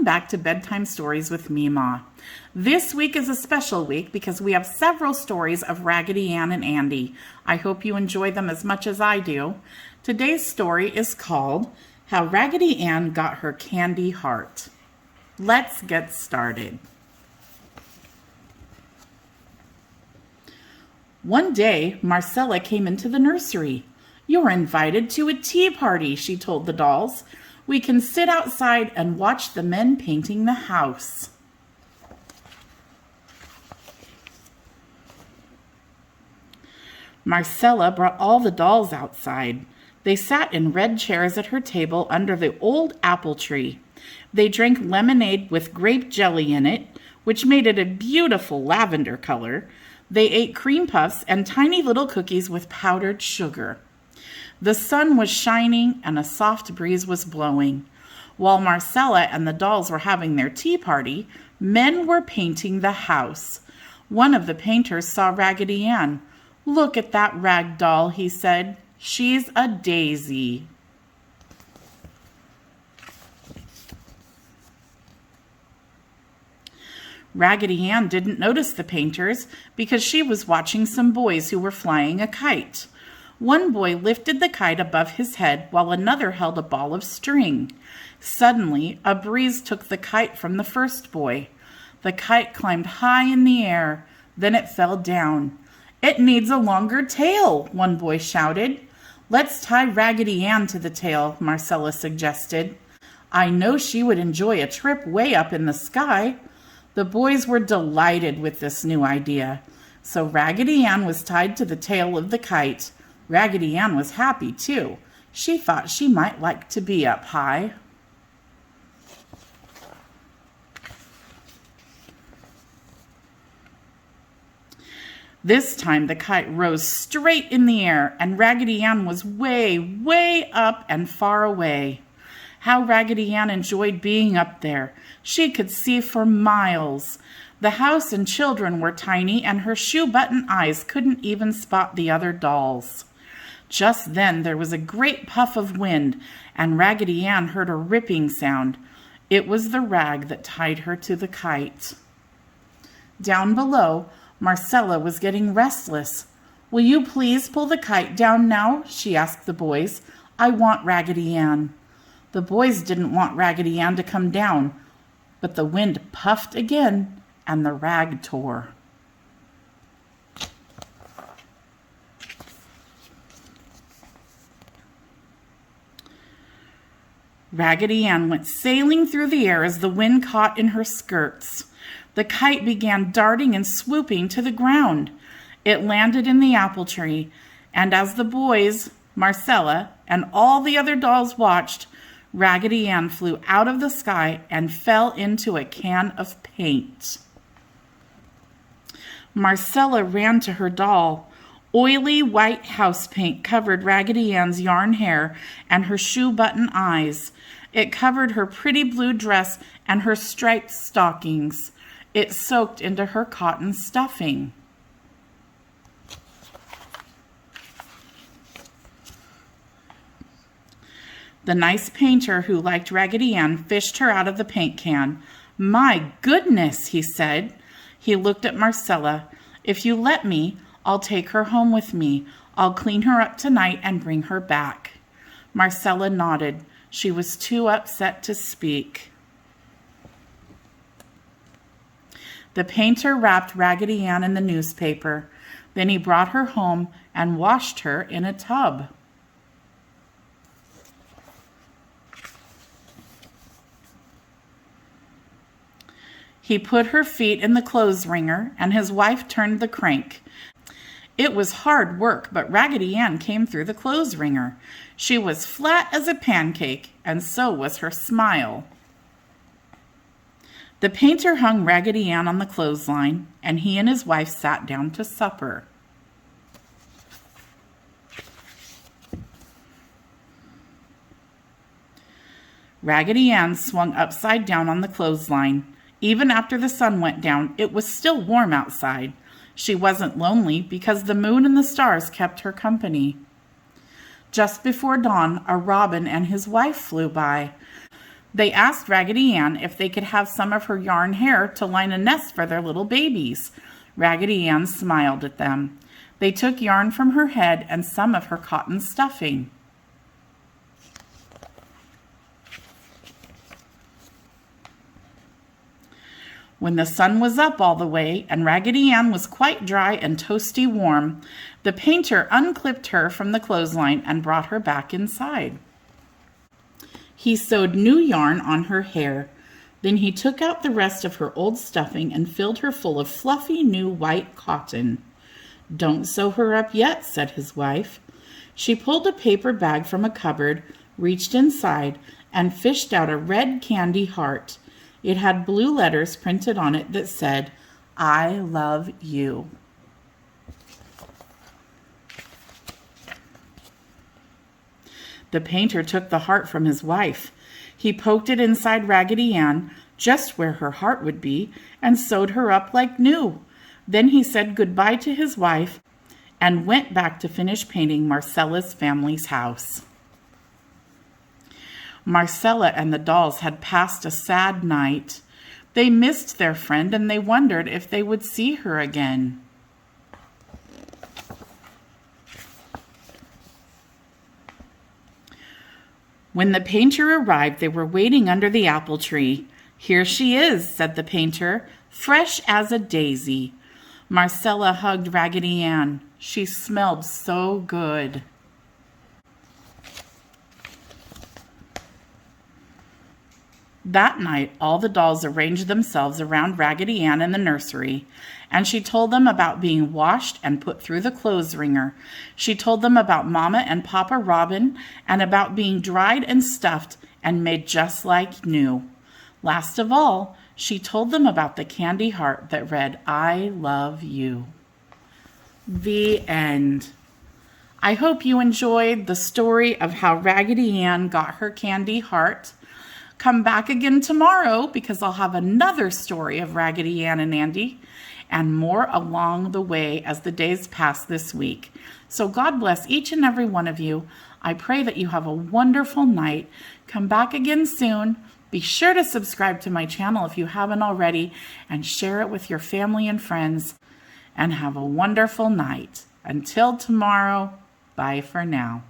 back to Bedtime Stories with Mima. This week is a special week because we have several stories of Raggedy Ann and Andy. I hope you enjoy them as much as I do. Today's story is called How Raggedy Ann Got Her Candy Heart. Let's get started. One day, Marcella came into the nursery. "You're invited to a tea party," she told the dolls. "We can sit outside and watch the men painting the house." Marcella brought all the dolls outside. They sat in red chairs at her table under the old apple tree. They drank lemonade with grape jelly in it, which made it a beautiful lavender color. They ate cream puffs and tiny little cookies with powdered sugar. The sun was shining and a soft breeze was blowing. While Marcella and the dolls were having their tea party, men were painting the house. One of the painters saw Raggedy Ann. "Look at that rag doll," he said. "She's a daisy." Raggedy Ann didn't notice the painters because she was watching some boys who were flying a kite. One boy lifted the kite above his head while another held a ball of string. Suddenly, a breeze took the kite from the first boy. The kite climbed high in the air, then it fell down. "It needs a longer tail," one boy shouted. "Let's tie Raggedy Ann to the tail," Marcella suggested. "I know she would enjoy a trip way up in the sky." The boys were delighted with this new idea. So Raggedy Ann was tied to the tail of the kite. Raggedy Ann was happy too. She thought she might like to be up high. This time the kite rose straight in the air and Raggedy Ann was way, way up and far away. How Raggedy Ann enjoyed being up there. She could see for miles. The house and children were tiny and her shoe-button eyes couldn't even spot the other dolls. Just then there was a great puff of wind and Raggedy Ann heard a ripping sound. It was the rag that tied her to the kite. Down below, Marcella was getting restless. "Will you please pull the kite down now?" she asked the boys. "I want Raggedy Ann." The boys didn't want Raggedy Ann to come down, but the wind puffed again and the rag tore. Raggedy Ann went sailing through the air as the wind caught in her skirts. The kite began darting and swooping to the ground. It landed in the apple tree, and as the boys, Marcella, and all the other dolls watched, Raggedy Ann flew out of the sky and fell into a can of paint. Marcella ran to her doll. Oily white house paint covered Raggedy Ann's yarn hair and her shoe-button eyes. It covered her pretty blue dress and her striped stockings. It soaked into her cotton stuffing. The nice painter who liked Raggedy Ann fished her out of the paint can. "My goodness," he said. He looked at Marcella. "If you let me, I'll take her home with me. I'll clean her up tonight and bring her back." Marcella nodded. She was too upset to speak. The painter wrapped Raggedy Ann in the newspaper. Then he brought her home and washed her in a tub. He put her feet in the clothes wringer, and his wife turned the crank. It was hard work, but Raggedy Ann came through the clothes wringer. She was flat as a pancake, and so was her smile. The painter hung Raggedy Ann on the clothesline, and he and his wife sat down to supper. Raggedy Ann swung upside down on the clothesline. Even after the sun went down, it was still warm outside. She wasn't lonely because the moon and the stars kept her company. Just before dawn, a robin and his wife flew by. They asked Raggedy Ann if they could have some of her yarn hair to line a nest for their little babies. Raggedy Ann smiled at them. They took yarn from her head and some of her cotton stuffing. When the sun was up all the way and Raggedy Ann was quite dry and toasty warm, the painter unclipped her from the clothesline and brought her back inside. He sewed new yarn on her hair. Then he took out the rest of her old stuffing and filled her full of fluffy new white cotton. "Don't sew her up yet," said his wife. She pulled a paper bag from a cupboard, reached inside, and fished out a red candy heart. It had blue letters printed on it that said, "I love you." The painter took the heart from his wife. He poked it inside Raggedy Ann, just where her heart would be, and sewed her up like new. Then he said goodbye to his wife and went back to finish painting Marcella's family's house. Marcella and the dolls had passed a sad night. They missed their friend and they wondered if they would see her again. When the painter arrived, they were waiting under the apple tree. "Here she is," said the painter, "fresh as a daisy." Marcella hugged Raggedy Ann. She smelled so good. That night, all the dolls arranged themselves around Raggedy Ann in the nursery, and she told them about being washed and put through the clothes wringer. She told them about Mama and Papa Robin and about being dried and stuffed and made just like new. Last of all, she told them about the candy heart that read, "I love you." The end. I hope you enjoyed the story of how Raggedy Ann got her candy heart. Come back again tomorrow because I'll have another story of Raggedy Ann and Andy and more along the way as the days pass this week. So God bless each and every one of you. I pray that you have a wonderful night. Come back again soon. Be sure to subscribe to my channel if you haven't already and share it with your family and friends. And have a wonderful night. Until tomorrow, bye for now.